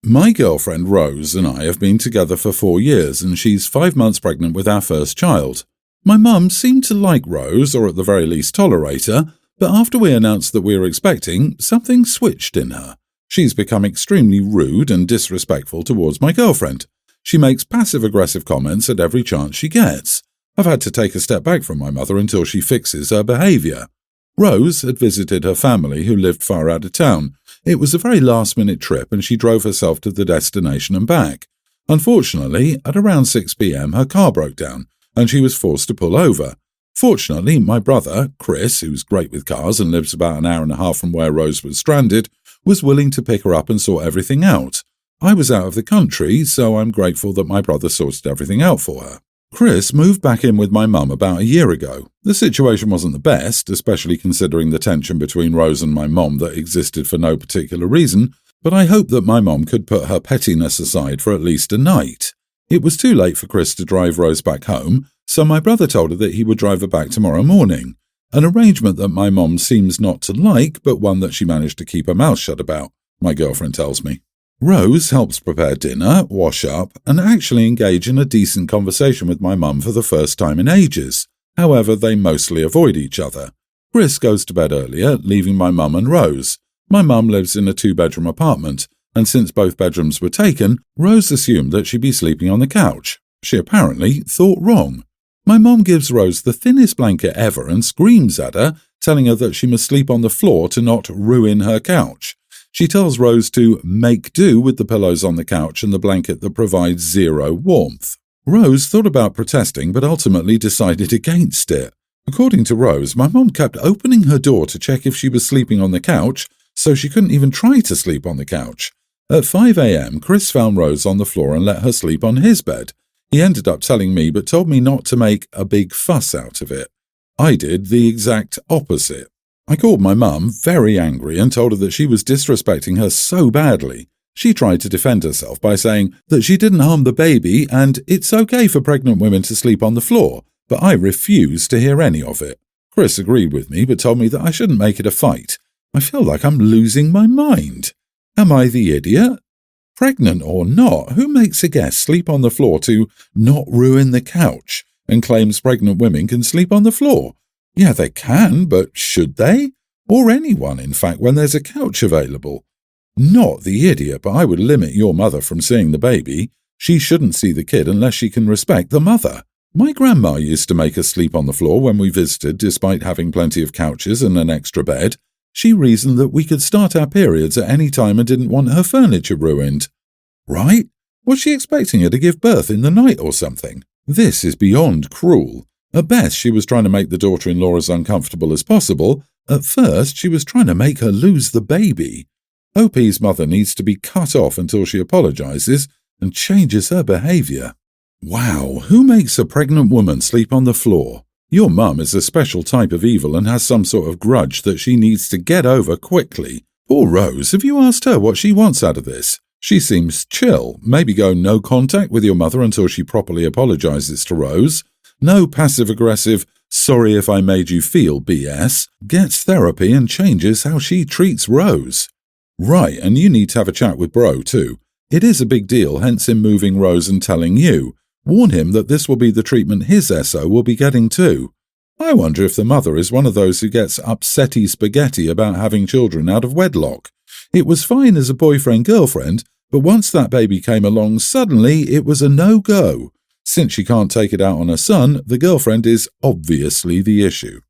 My girlfriend Rose and I have been together for 4 years and she's 5 months pregnant with our first child. My mum seemed to like Rose, or at the very least tolerate her, but after we announced that we were expecting, something switched in her. She's become extremely rude and disrespectful towards my girlfriend. She makes passive-aggressive comments at every chance she gets. I've had to take a step back from my mother until she fixes her behaviour. Rose had visited her family who lived far out of town. It was a very last-minute trip and she drove herself to the destination and back. Unfortunately, at around 6 p.m. her car broke down and she was forced to pull over. Fortunately, my brother, Chris, who's great with cars and lives about an hour and a half from where Rose was stranded, was willing to pick her up and sort everything out. I was out of the country, so I'm grateful that my brother sorted everything out for her. Chris moved back in with my mum about a year ago. The situation wasn't the best, especially considering the tension between Rose and my mum that existed for no particular reason, but I hoped that my mum could put her pettiness aside for at least a night. It was too late for Chris to drive Rose back home, so my brother told her that he would drive her back tomorrow morning, an arrangement that my mum seems not to like, but one that she managed to keep her mouth shut about, my girlfriend tells me. Rose helps prepare dinner, wash up, and actually engage in a decent conversation with my mum for the first time in ages. However, they mostly avoid each other. Chris goes to bed earlier, leaving my mum and Rose. My mum lives in a 2-bedroom apartment, and since both bedrooms were taken, Rose assumed that she'd be sleeping on the couch. She apparently thought wrong. My mum gives Rose the thinnest blanket ever and screams at her, telling her that she must sleep on the floor to not ruin her couch. She tells Rose to make do with the pillows on the couch and the blanket that provides zero warmth. Rose thought about protesting but ultimately decided against it. According to Rose, my mum kept opening her door to check if she was sleeping on the couch, so she couldn't even try to sleep on the couch. At 5 a.m, Chris found Rose on the floor and let her sleep on his bed. He ended up telling me but told me not to make a big fuss out of it. I did the exact opposite. I called my mum very angry and told her that she was disrespecting her so badly. She tried to defend herself by saying that she didn't harm the baby and it's okay for pregnant women to sleep on the floor, but I refused to hear any of it. Chris agreed with me but told me that I shouldn't make it a fight. I feel like I'm losing my mind. Am I the idiot? Pregnant or not, who makes a guest sleep on the floor to not ruin the couch and claims pregnant women can sleep on the floor? Yeah, they can, but should they? Or anyone, in fact, when there's a couch available. Not the idiot, but I would limit your mother from seeing the baby. She shouldn't see the kid unless she can respect the mother. My grandma used to make us sleep on the floor when we visited, despite having plenty of couches and an extra bed. She reasoned that we could start our periods at any time and didn't want her furniture ruined. Right? Was she expecting her to give birth in the night or something? This is beyond cruel. At best, she was trying to make the daughter-in-law as uncomfortable as possible. At first, she was trying to make her lose the baby. OP's mother needs to be cut off until she apologizes and changes her behavior. Wow, who makes a pregnant woman sleep on the floor? Your mum is a special type of evil and has some sort of grudge that she needs to get over quickly. Poor Rose, have you asked her what she wants out of this? She seems chill. Maybe go no contact with your mother until she properly apologizes to Rose. No passive-aggressive, sorry if I made you feel BS, gets therapy and changes how she treats Rose. Right, and you need to have a chat with Bro too. It is a big deal, hence him moving Rose and telling you. Warn him that this will be the treatment his SO will be getting too. I wonder if the mother is one of those who gets upsetty spaghetti about having children out of wedlock. It was fine as a boyfriend-girlfriend, but once that baby came along, suddenly it was a no-go. Since she can't take it out on her son, the girlfriend is obviously the issue.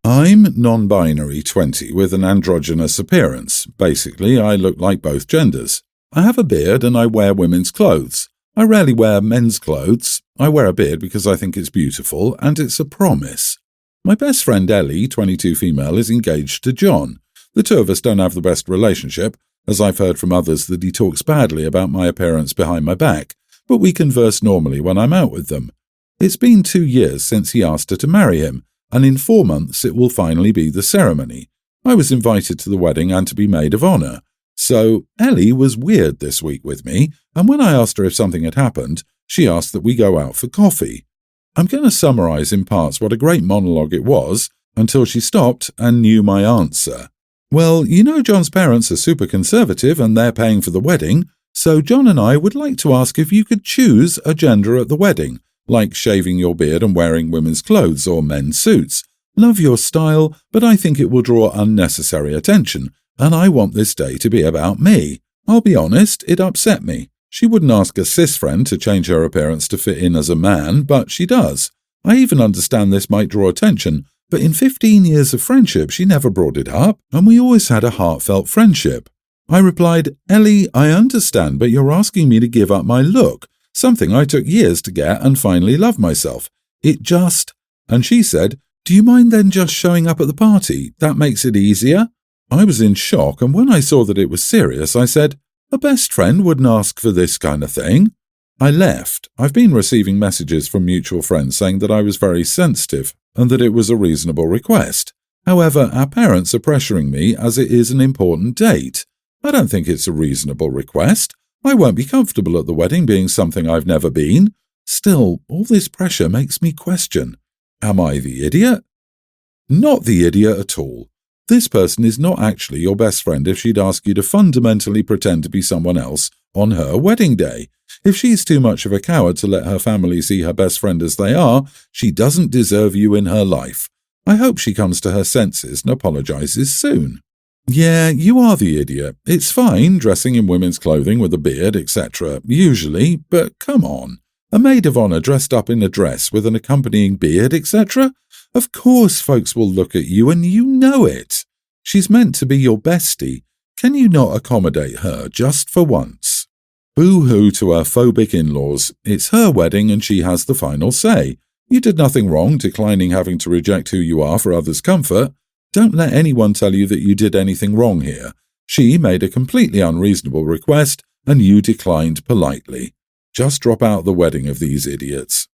I'm non-binary 20 with an androgynous appearance. Basically, I look like both genders. I have a beard and I wear women's clothes. I rarely wear men's clothes. I wear a beard because I think it's beautiful and it's a promise. My best friend Ellie, 22 female, is engaged to John. The two of us don't have the best relationship, as I've heard from others that he talks badly about my appearance behind my back, but we converse normally when I'm out with them. It's been 2 years since he asked her to marry him, and in 4 months it will finally be the ceremony. I was invited to the wedding and to be maid of honour. So Ellie was weird this week with me, and when I asked her if something had happened, she asked that we go out for coffee. I'm going to summarise in parts what a great monologue it was, until she stopped and knew my answer. Well, you know John's parents are super conservative and they're paying for the wedding, So John and I would like to ask if you could choose a gender at the wedding, like shaving your beard and wearing women's clothes or men's suits. Love your style, but I think it will draw unnecessary attention, and I want this day to be about me. I'll be honest, it upset me. She wouldn't ask a cis friend to change her appearance to fit in as a man, but she does. I even understand this might draw attention, but in 15 years of friendship she never brought it up, and we always had a heartfelt friendship. I replied, Ellie, I understand, but you're asking me to give up my look, something I took years to get and finally love myself. It just... And she said, do you mind then just showing up at the party? That makes it easier. I was in shock, and when I saw that it was serious, I said, a best friend wouldn't ask for this kind of thing. I left. I've been receiving messages from mutual friends saying that I was very sensitive and that it was a reasonable request. However, our parents are pressuring me as it is an important date. I don't think it's a reasonable request. I won't be comfortable at the wedding being something I've never been. Still, all this pressure makes me question. Am I the idiot? Not the idiot at all. This person is not actually your best friend if she'd ask you to fundamentally pretend to be someone else on her wedding day. If she's too much of a coward to let her family see her best friend as they are, she doesn't deserve you in her life. I hope she comes to her senses and apologizes soon. Yeah, you are the idiot. It's fine dressing in women's clothing with a beard, etc., usually, but come on. A maid of honor dressed up in a dress with an accompanying beard, etc.? Of course folks will look at you and you know it. She's meant to be your bestie. Can you not accommodate her just for once? Boo-hoo to her phobic in-laws. It's her wedding and she has the final say. You did nothing wrong declining having to reject who you are for others' comfort. Don't let anyone tell you that you did anything wrong here. She made a completely unreasonable request and you declined politely. Just drop out the wedding of these idiots.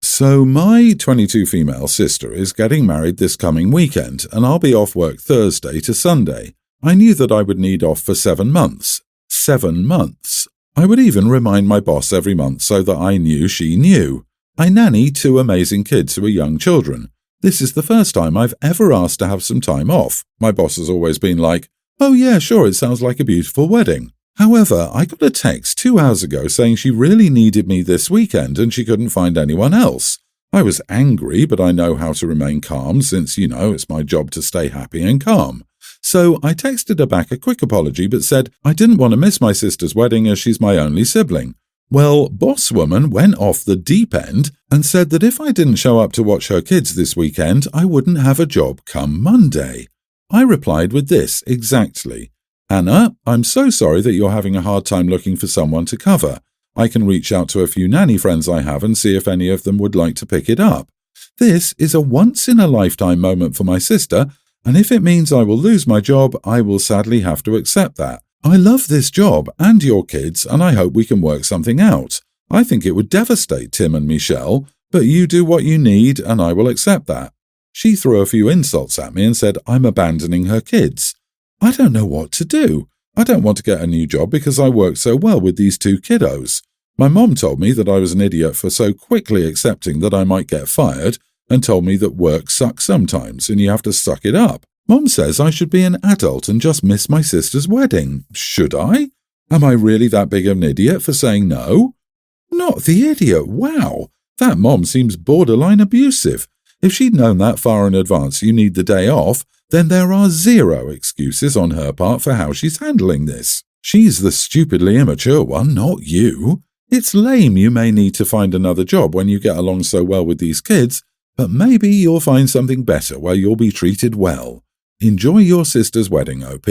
So my 22 female sister is getting married this coming weekend and I'll be off work Thursday to Sunday. I knew that I would need off for 7 months. 7 months. I would even remind my boss every month so that I knew she knew. I nanny 2 amazing kids who are young children. This is the first time I've ever asked to have some time off. My boss has always been like, oh yeah, sure, it sounds like a beautiful wedding. However, I got a text 2 hours ago saying she really needed me this weekend and she couldn't find anyone else. I was angry, but I know how to remain calm since, it's my job to stay happy and calm. So I texted her back a quick apology but said I didn't want to miss my sister's wedding as she's my only sibling. Well, boss woman went off the deep end and said that if I didn't show up to watch her kids this weekend, I wouldn't have a job come Monday. I replied with this exactly. Anna, I'm so sorry that you're having a hard time looking for someone to cover. I can reach out to a few nanny friends I have and see if any of them would like to pick it up. This is a once-in-a-lifetime moment for my sister, and if it means I will lose my job, I will sadly have to accept that. I love this job and your kids, and I hope we can work something out. I think it would devastate Tim and Michelle, but you do what you need, and I will accept that. She threw a few insults at me and said I'm abandoning her kids. I don't know what to do. I don't want to get a new job because I work so well with these 2 kiddos. My mom told me that I was an idiot for so quickly accepting that I might get fired and told me that work sucks sometimes and you have to suck it up. Mom says I should be an adult and just miss my sister's wedding. Should I? Am I really that big of an idiot for saying no? Not the idiot, wow. That mom seems borderline abusive. If she'd known that far in advance you need the day off, then there are 0 excuses on her part for how she's handling this. She's the stupidly immature one, not you. It's lame you may need to find another job when you get along so well with these kids, but maybe you'll find something better where you'll be treated well. Enjoy your sister's wedding, OP.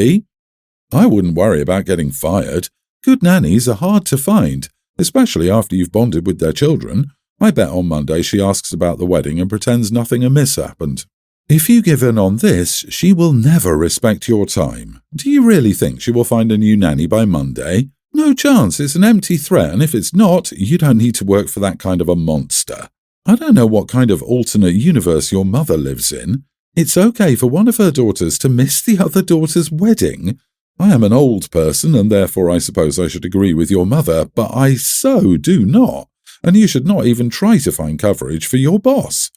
I wouldn't worry about getting fired. Good nannies are hard to find, especially after you've bonded with their children. I bet on Monday she asks about the wedding and pretends nothing amiss happened. If you give in on this, she will never respect your time. Do you really think she will find a new nanny by Monday? No chance, it's an empty threat, and if it's not, you don't need to work for that kind of a monster. I don't know what kind of alternate universe your mother lives in. It's okay for one of her daughters to miss the other daughter's wedding. I am an old person, and therefore I suppose I should agree with your mother, but I so do not, and you should not even try to find coverage for your boss.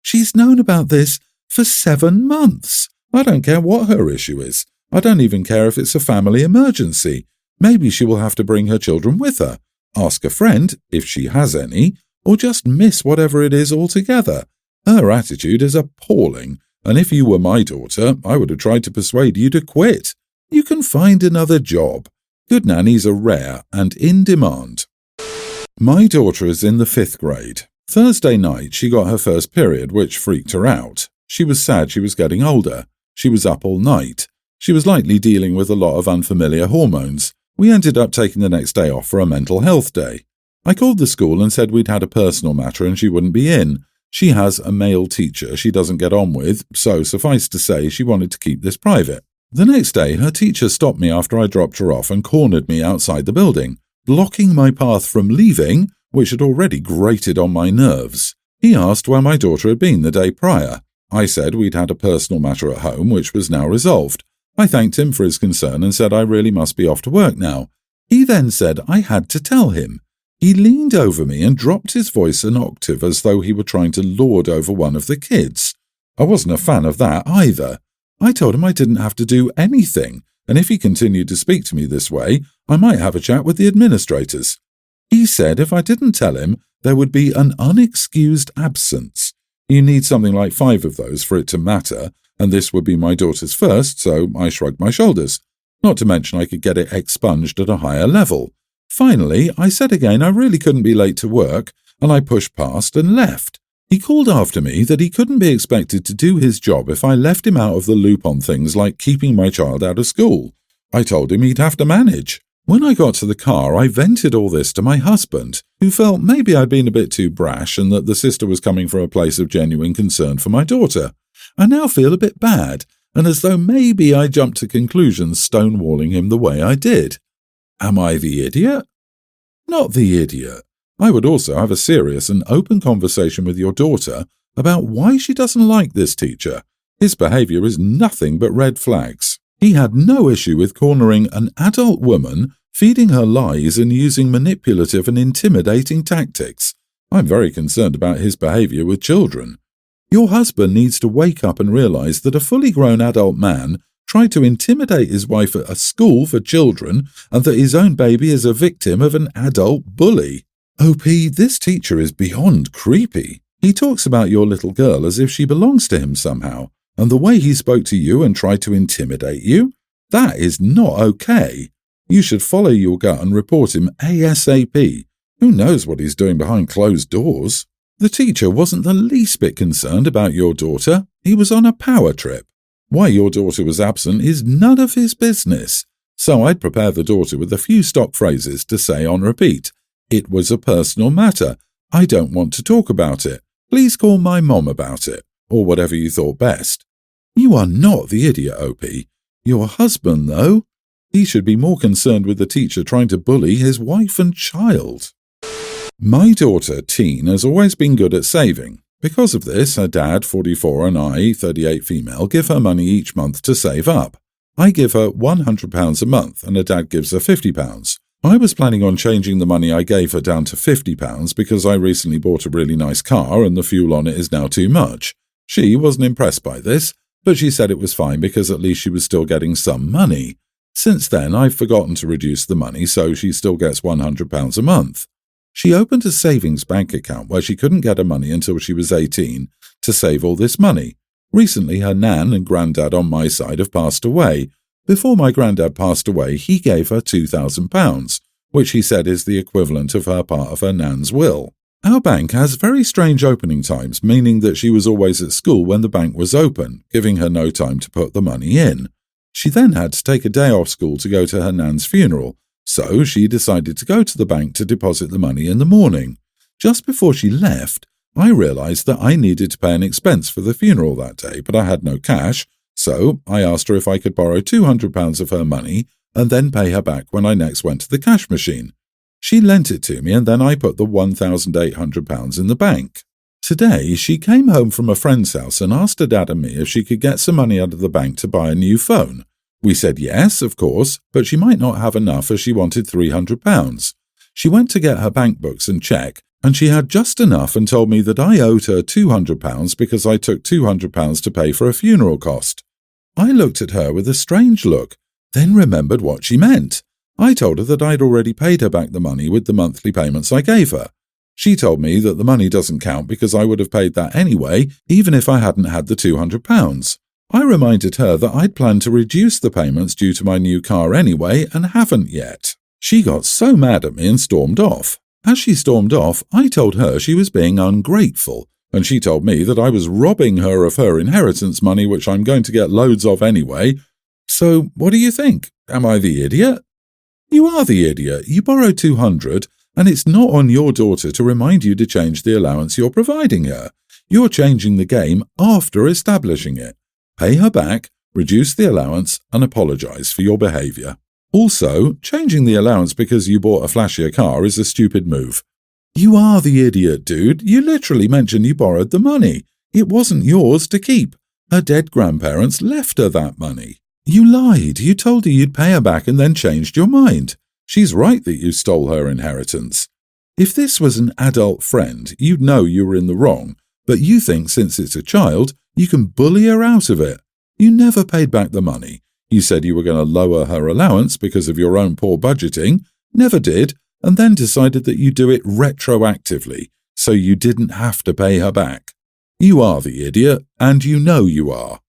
She's known about this for 7 months. I don't care what her issue is. I don't even care if it's a family emergency. Maybe she will have to bring her children with her, ask a friend, if she has any, or just miss whatever it is altogether. Her attitude is appalling, and if you were my daughter, I would have tried to persuade you to quit. You can find another job. Good nannies are rare and in demand. My daughter is in the 5th grade. Thursday night, she got her first period, which freaked her out. She was sad she was getting older. She was up all night. She was likely dealing with a lot of unfamiliar hormones. We ended up taking the next day off for a mental health day. I called the school and said we'd had a personal matter and she wouldn't be in. She has a male teacher she doesn't get on with, so suffice to say she wanted to keep this private. The next day, her teacher stopped me after I dropped her off and cornered me outside the building, blocking my path from leaving, which had already grated on my nerves. He asked where my daughter had been the day prior. I said we'd had a personal matter at home, which was now resolved. I thanked him for his concern and said I really must be off to work now. He then said I had to tell him. He leaned over me and dropped his voice an octave as though he were trying to lord over one of the kids. I wasn't a fan of that either. I told him I didn't have to do anything, and if he continued to speak to me this way, I might have a chat with the administrators. He said if I didn't tell him, there would be an unexcused absence. You need something like 5 of those for it to matter, and this would be my daughter's first, so I shrugged my shoulders. Not to mention I could get it expunged at a higher level. Finally, I said again I really couldn't be late to work, and I pushed past and left. He called after me that he couldn't be expected to do his job if I left him out of the loop on things like keeping my child out of school. I told him he'd have to manage. When I got to the car, I vented all this to my husband, who felt maybe I'd been a bit too brash and that the sister was coming from a place of genuine concern for my daughter. I now feel a bit bad, and as though maybe I jumped to conclusions stonewalling him the way I did. Am I the idiot? Not the idiot. I would also have a serious and open conversation with your daughter about why she doesn't like this teacher. His behavior is nothing but red flags. He had no issue with cornering an adult woman, feeding her lies and using manipulative and intimidating tactics. I'm very concerned about his behavior with children. Your husband needs to wake up and realize that a fully grown adult man tried to intimidate his wife at a school for children and that his own baby is a victim of an adult bully. OP, this teacher is beyond creepy. He talks about your little girl as if she belongs to him somehow, and the way he spoke to you and tried to intimidate you, that is not okay. You should follow your gut and report him ASAP. Who knows what he's doing behind closed doors? The teacher wasn't the least bit concerned about your daughter. He was on a power trip. Why your daughter was absent is none of his business. So I'd prepare the daughter with a few stock phrases to say on repeat. It was a personal matter. I don't want to talk about it. Please call my mom about it, or whatever you thought best. You are not the idiot, OP. Your husband, though, he should be more concerned with the teacher trying to bully his wife and child. My daughter, Teen, has always been good at saving. Because of this, her dad, 44, and I, 38 female, give her money each month to save up. I give her £100 a month, and her dad gives her £50. I was planning on changing the money I gave her down to £50 because I recently bought a really nice car and the fuel on it is now too much. She wasn't impressed by this, but she said it was fine because at least she was still getting some money. Since then, I've forgotten to reduce the money, so she still gets £100 a month. She opened a savings bank account where she couldn't get her money until she was 18 to save all this money. Recently, her nan and granddad on my side have passed away. Before my granddad passed away, he gave her £2,000, which he said is the equivalent of her part of her nan's will. Our bank has very strange opening times, meaning that she was always at school when the bank was open, giving her no time to put the money in. She then had to take a day off school to go to her nan's funeral, so she decided to go to the bank to deposit the money in the morning. Just before she left, I realized that I needed to pay an expense for the funeral that day, but I had no cash, so I asked her if I could borrow £200 of her money and then pay her back when I next went to the cash machine. She lent it to me and then I put the £1,800 in the bank. Today, she came home from a friend's house and asked her dad and me if she could get some money out of the bank to buy a new phone. We said yes, of course, but she might not have enough as she wanted £300. She went to get her bank books and check, and she had just enough and told me that I owed her £200 because I took £200 to pay for a funeral cost. I looked at her with a strange look, then remembered what she meant. I told her that I'd already paid her back the money with the monthly payments I gave her. She told me that the money doesn't count because I would have paid that anyway, even if I hadn't had the £200. I reminded her that I'd planned to reduce the payments due to my new car anyway and haven't yet. She got so mad at me and stormed off. As she stormed off, I told her she was being ungrateful, and she told me that I was robbing her of her inheritance money, which I'm going to get loads of anyway. So what do you think? Am I the idiot? You are the idiot. You borrowed £200, and it's not on your daughter to remind you to change the allowance you're providing her. You're changing the game after establishing it. Pay her back, reduce the allowance, and apologize for your behavior. Also, changing the allowance because you bought a flashier car is a stupid move. You are the idiot, dude. You literally mentioned you borrowed the money. It wasn't yours to keep. Her dead grandparents left her that money. You lied. You told her you'd pay her back and then changed your mind. She's right that you stole her inheritance. If this was an adult friend, you'd know you were in the wrong, but you think since it's a child, you can bully her out of it. You never paid back the money. You said you were going to lower her allowance because of your own poor budgeting, never did, and then decided that you'd do it retroactively, so you didn't have to pay her back. You are the idiot, and you know you are.